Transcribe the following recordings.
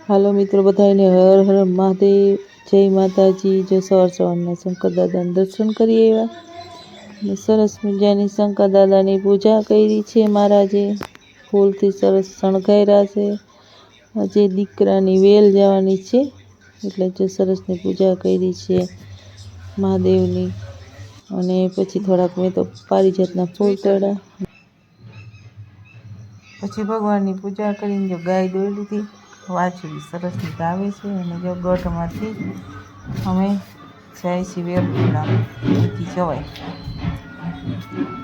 હાલો મિત્રો, બધાને હર હર મહાદેવ, જય માતાજી। જો સવાર સવારના શંકર દાદાના દર્શન કરી આવ્યા અને સરસ મજાની શંકર દાદાની પૂજા કરી છે। મહારાજે ફૂલથી સરસ શણગાર્યા છે। આજે દીકરાની વેલ જવાની છે એટલે જો સરસની પૂજા કરી છે મહાદેવની। અને પછી થોડાક મેં તો પારિજાતના ફૂલ તોડ્યા, પછી ભગવાનની પૂજા કરીને જો ગાય દોઈ લીધી। વાછડી સરસની ગાવે છે અને જો ગઢમાંથી અમે જાય છીએ વેરપુરના, અહીંથી જવાય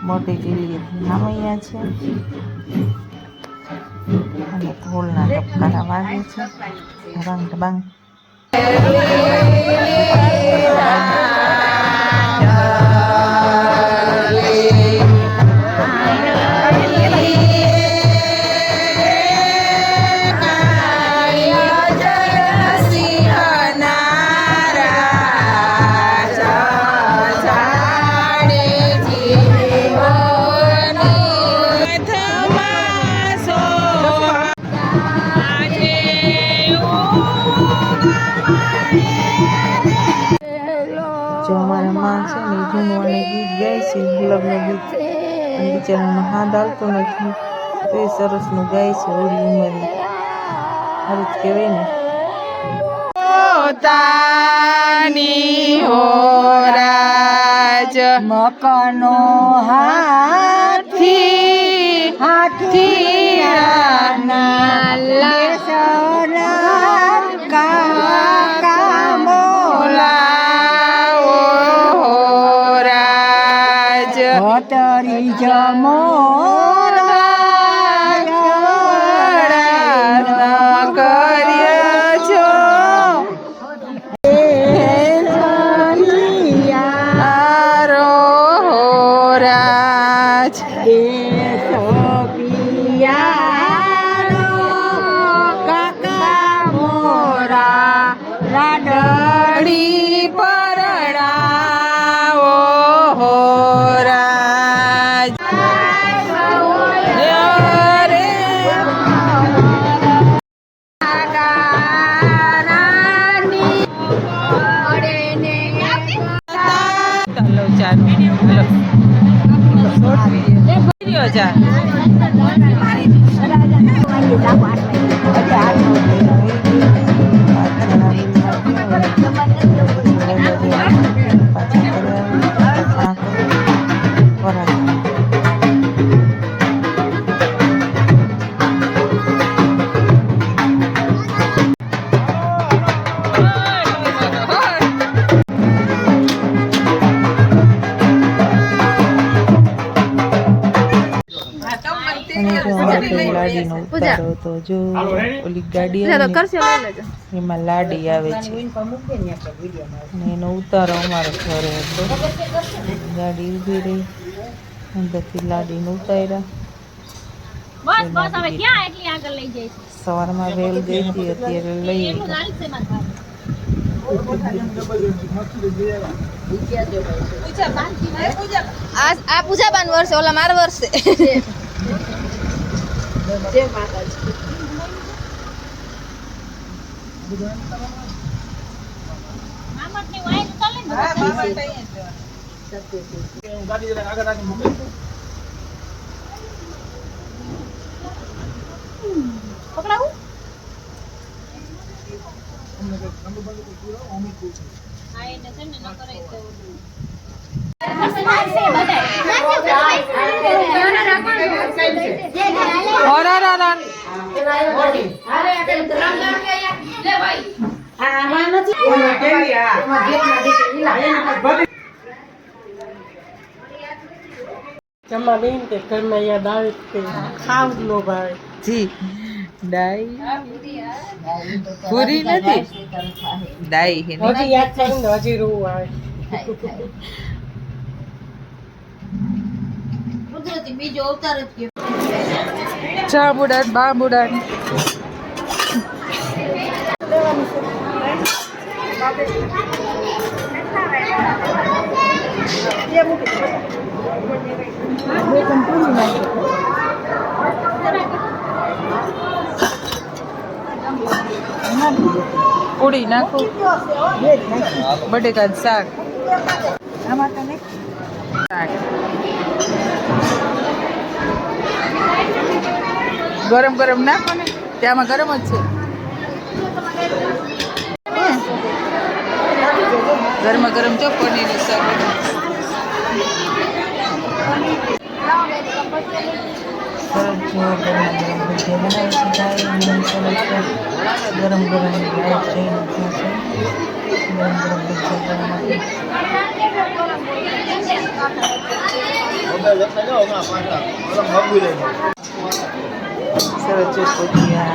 મોટી ટીલીએથી નામૈયા છે અને ઢોલના ધબકારા વાગે છે ઢબાંગ ઢબાંગ। जो हमारा माँ है ने धुनवाने गीत गाय છે લગ્ન ગીત અને બિચારાનો હાથ હાલતો નથી તો એ સરસનું ગાય છે ઓલી ઉંમરે હારું જ કહેવાય ને। પોતાની હોરાજ મકનો હાથી હાથી આના લેસરા કાકા મોલા હોરાજ હોતરી જમોરા કર્યા છો હોરાજ કાકા મોરા લાડડી પરણાવો હોરાજ। લાડીનો ઉતારો તો જો ઓલી ગાડી એમાં લાડી આવે છે અને એનો ઉતારો અમારો ઘરે હતો। ગાડી ઊભી રહી, અંદરથી લાડીને ઉતાર્યા। સવારમાં વેલ ગઈ હતી, અત્યારે લઈ આ પૂજા બાન વર્ષે ઓલા માર વર્ષે જય માતાજી। મામટની વાય ચાલે ને હા મામટ અહીંયા છે ગાડી જરા આગળ રાખી મૂકે પકડાવું હા એને છે ને ન કરે તો જમા બેન કે ઘરમાં યાદ આવે કે ખાવ નો ભાવે જી ડાઈ પૂરી નથી ડાઈ હે હજી યાદ કરીને હજી રોવું આવે કુદરતી બીજો અવતાર જ કે ચા બુડાન બા બુડાન પૂરી નાખું બટેકા શાક ગરમ ગરમ નાખો ને ત્યાંમાં ગરમ જ છે ગરમા ગરમ જો પનીરનું શાક સરસ જો ગરમા ગરમ ભજીયા બનાવી શકાય ગરમ ગરમ લાઈટ જઈને થશે ગરમ ગરમ ભજીયા સરસ જો ભજીયા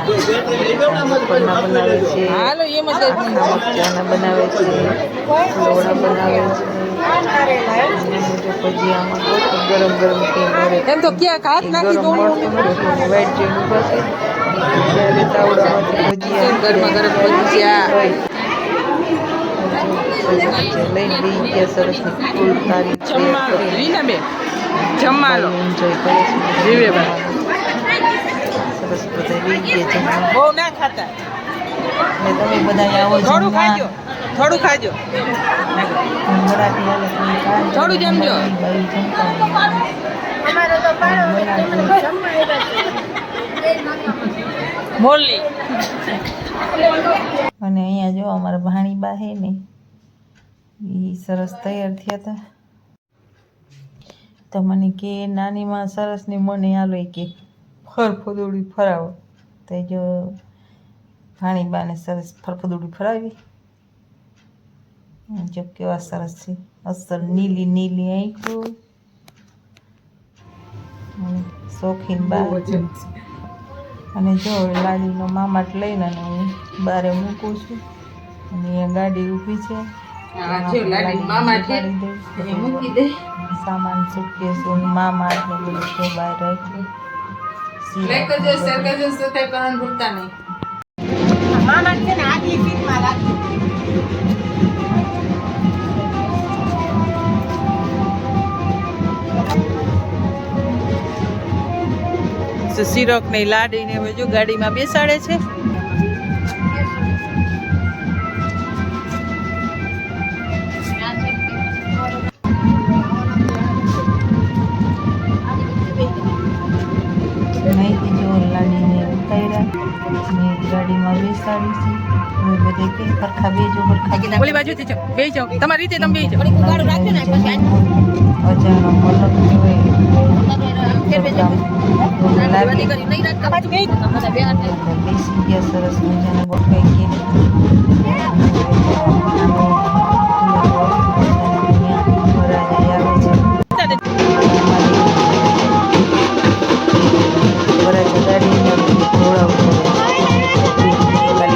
બનાવે છે હાલો એમ જ બનાવે છે લોડા બનાવે છે ભજીયામાં ગરમ ગરમ એમ તો ક્યાંક હાથ નાખી દઉં વાઈટ જેમ ઉભા છે ગરમા ગરમ ભજીયા લઈને લઈ ગયા સરસ ફૂલ તારી જમવાનો એન્જોય કરે છે સરસ બધા લઈ ગયા જમવા બહુ ના ખાતા ને તમે બધા આવો થોડું ખાજો થોડું જમજો મોરલી અને અહીંયા જો અમારા ભાણીબા હે ને એ સરસ તૈયાર થયા હતા તો મને કે નાનીમાં સરસ ને મને આલો કે ફરફદોડી ફરાવો તો જો ભાણીબાને સરસ ફરફદોડી ફરાવી જો કેવા સરસ છે અસર નીલી નીલી આંખો શોખીન બા અને જો લાડીનો મામાટ લઈને હું બારે મૂકું છું અને અહીંયા ગાડી ઊભી છે મૂકી દે સામાન સુટકેસ મામાટ ને બધું છે બહાર રાખ્યું ભૂલતા નહીં મામાટ છે ને આગલી સીટમાં રાખજો સિરક ને લાડીને હવે જો ગાડીમાં બેસાડે છે અહીંથી જો લાડીને ઉતાર્યા ને ગાડીમાં બેસાડી છે હવે બધે કે સરખા બેજો સરખા ઓલી બાજુથી જો બેજો તમારી રીતે તમે બેજો અજાણો મલક કહેવાય સરસ મજાના ગોઠવાઈ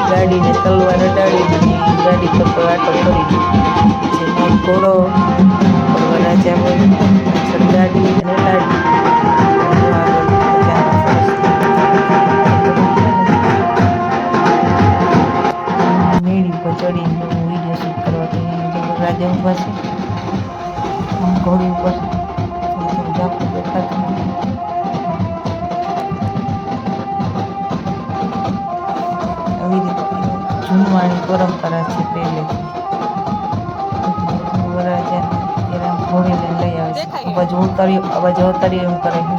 ગાડીને તલવાર અડાડી ગાડી પર આટો કરી જેમાં ઘોડો રાજા પાછળ ગાડી અને લાડી મેળી ઉપર ચડીને વિડીયો શૂટ કરવા તો રાજા ઊભા છે આમ ઘોડી ઉપર જાપું દેખાતું આવી રીતે જૂનવાણી પરંપરા છે પહેલેથી વરરાજાને ત્યારે આમ ઘોડીને લઈ આવે છે અવાજ ઉતારી એમ કરે છે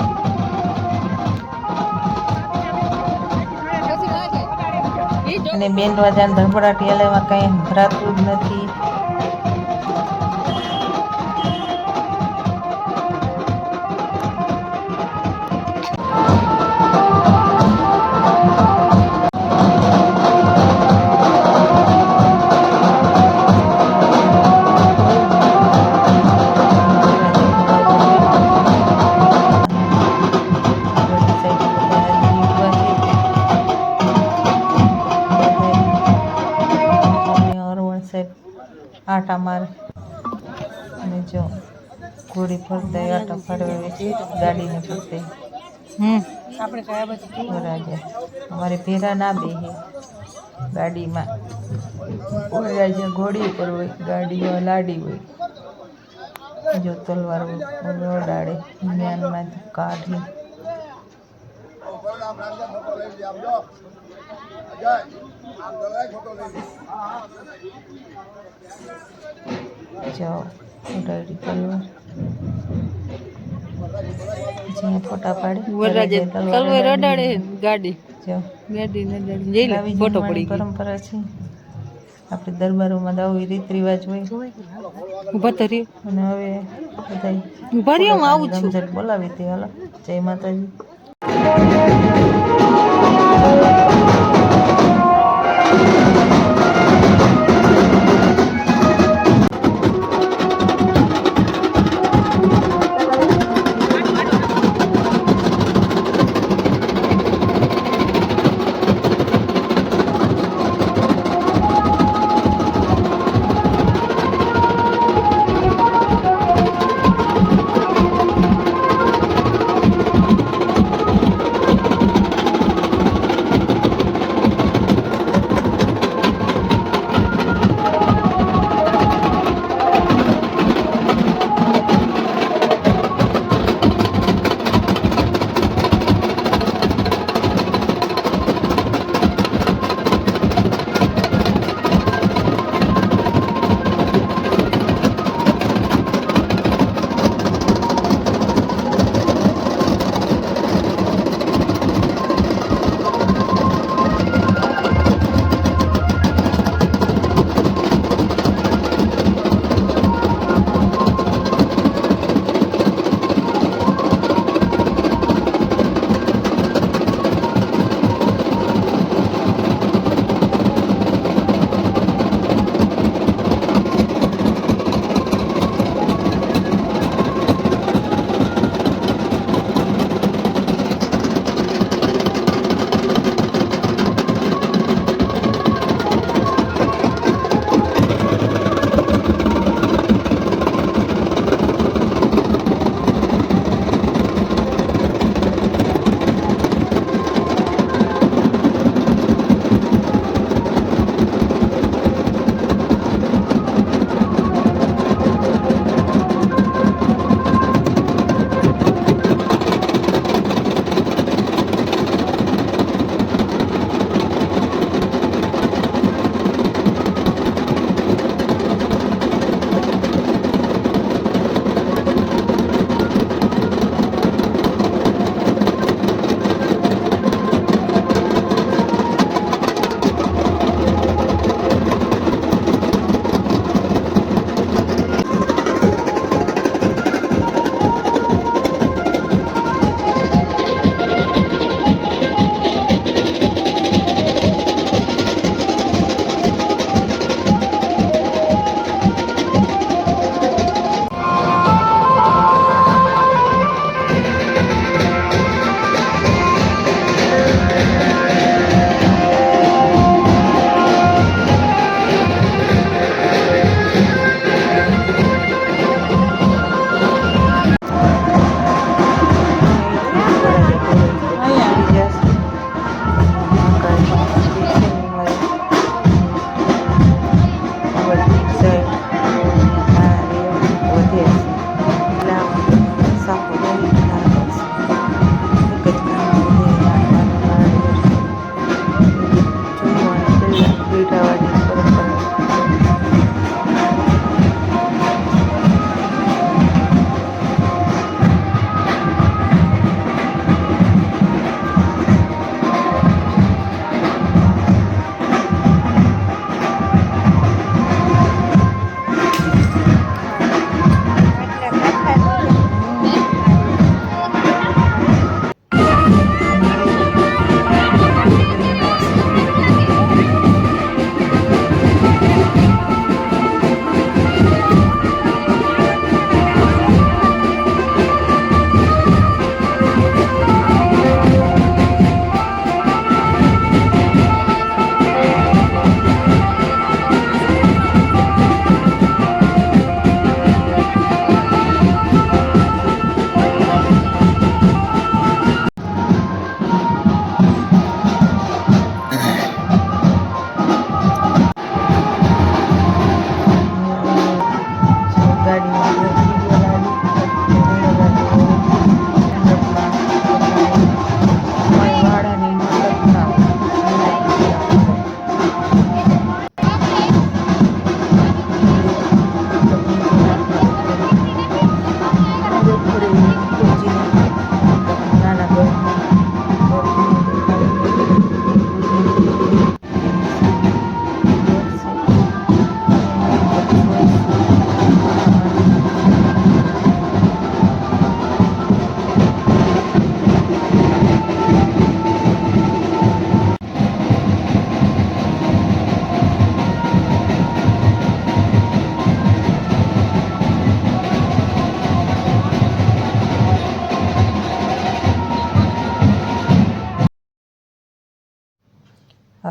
અને બેન્ડ વાજાને ધડપડાટ એલામાં કંઈ ભરાતું જ નથી આટા મારે અને જો ઘોડી ફરતા આટા ફરવે છે ગાડીને ફરતે રાજા અમારે ભેરા ના બેહે ગાડીમાં રાજા ઘોડી પર હોય ગાડીમાં લાડી હોય જો તલવાર ઓડાડે જ્ઞાનમાંથી કાઢી જાઓ ઉડાડી પરિવાર પછી ફોટા પાડી ગાડી જાઓ ગાડી આવી ફોટો જમવાની પડી ગઈ પરંપરા છે આપણે દરબારોમાં તો આવી રીત રિવાજ હોય ઉભા તો રહ્યો અને હવે બધાય ઉભા રહ્યો હું આવું છું રમઝટ બોલાવી હતી હાલો જય માતાજી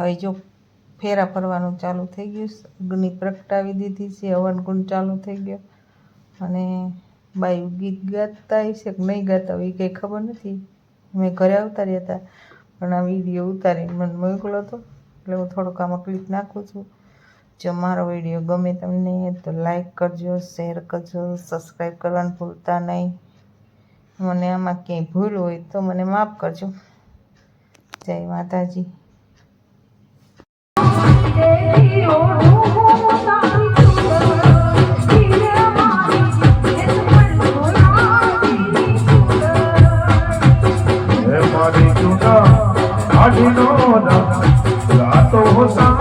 હવે જો ફેરા ફરવાનું ચાલુ થઈ ગયું, અગ્નિ પ્રગટાવી દીધી છે, હવનકુંડ ચાલુ થઈ ગયો. અને બાયું ગીત ગાતા હશે કે નહીં ગાતા હોય એ કંઈ ખબર નથી. મેં ઘરે આવતા રહ્યા હતા પણ આ વિડીયો ઉતારીને મને મોકલો હતો એટલે હું થોડોક આમાં ક્લિપ નાખું છું. જો મારો વિડીયો ગમે તમને તો લાઈક કરજો, શેર કરજો, સબસ્ક્રાઈબ કરવાનું ભૂલતા નહીં. મને આમાં ક્યાંય ભૂલ હોય તો મને માફ કરજો. જય માતાજી. I didn't know that.